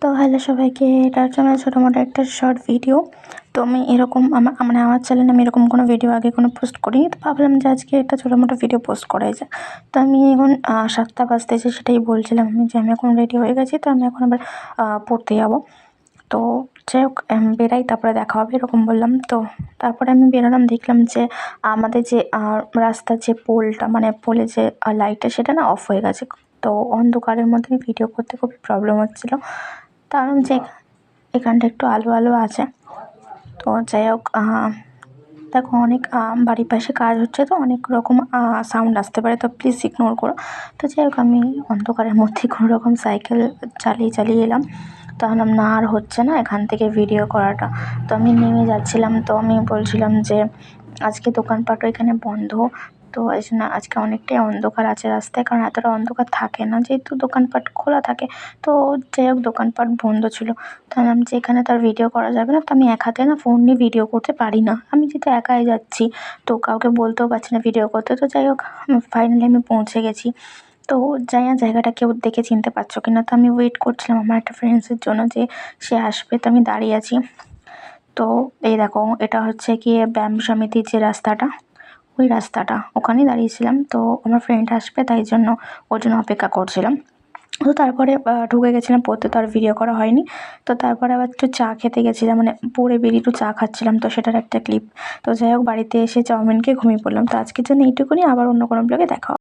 তো হ্যালো সবাইকে, এটা হচ্ছে আমার ছোটোমোটো একটা শর্ট ভিডিও। তো আমি এরকম মানে আমার চ্যানেলে আমি এরকম কোনো ভিডিও আগে কোনো পোস্ট করিনি। তো ভাবলাম যে আজকে একটা ছোটোমোটো ভিডিও পোস্ট করাই যায়। তো আমি এখন ৭টা বাজতেছে, সেটাই বলছিলাম আমি যে আমি এখন রেডি হয়ে গেছি। তো আমি এখন আবার পড়তে যাবো। তো যাই হোক বেরাই, তারপরে দেখা হবে এরকম বললাম। তো তারপরে আমি বেরোলাম, দেখলাম যে আমাদের যে রাস্তার যে পোলটা, মানে পোলে যে লাইটটা, সেটা না অফ হয়ে গেছে। তো অন্ধকারের মধ্যে ভিডিও করতে খুবই প্রবলেম হচ্ছিলো। কারণ যে এখানটা একটু আলো আলো আছে। তো যাই হোক দেখো অনেক বাড়ির পাশে কাজ হচ্ছে, তো অনেক রকম সাউন্ড আসতে পারে, তো প্লিজ ইগনোর করো। তো যাই হোক আমি অন্ধকারের মধ্যে কোনো রকম সাইকেল চালিয়ে এলাম। তো ভাবলাম না আর হচ্ছে না এখান থেকে ভিডিও করাটা। তো আমি নেমে যাচ্ছিলাম, তো আমি বলছিলাম যে আজকে দোকানপাটও এখানে বন্ধ। তো এই জন্য আজকে অনেকটাই অন্ধকার আছে রাস্তায়, কারণ এতটা অন্ধকার থাকে না যেহেতু দোকানপাট খোলা থাকে। তো যাই হোক দোকানপাট বন্ধ ছিল। তো ভাবলাম যে এখানে তো আর ভিডিও করা যাবে না। তো আমি এক হাতে না ফোন নিয়ে ভিডিও করতে পারি না, আমি যেহেতু একাই যাচ্ছি, তো কাউকে বলতেও পারছি না ভিডিও করতে। তো যাই হোক ফাইনালি আমি পৌঁছে গেছি। তো জায়গাটা কেউ দেখে চিনতে পারছো কি না। তো আমি ওয়েট করছিলাম আমার একটা ফ্রেন্ডসের জন্য, যে সে আসবে। তো আমি দাঁড়িয়ে আছি। তো এই দেখো, এটা হচ্ছে গিয়ে ব্যায়াম সমিতির যে রাস্তাটা, ওই রাস্তাটা, ওখানেই দাঁড়িয়েছিলাম। তো আমার ফ্রেন্ড আসবে, তাই জন্য ওর জন্য অপেক্ষা করছিলাম। তো তারপরে ঢুকে গেছিলাম পড়তে, তো আর ভিডিও করা হয়নি। তো তারপরে আবার একটু চা খেতে গেছিলাম, মানে পড়ে বেরিয়ে একটু চা খাচ্ছিলাম, তো সেটার একটা ক্লিপ। তো যাই হোক বাড়িতে এসে চাউমিন খেয়ে ঘুমিয়ে পড়লাম। তো আজকের জন্য এইটুকুনি, আবার অন্য কোনো ব্লগে দেখা হবে।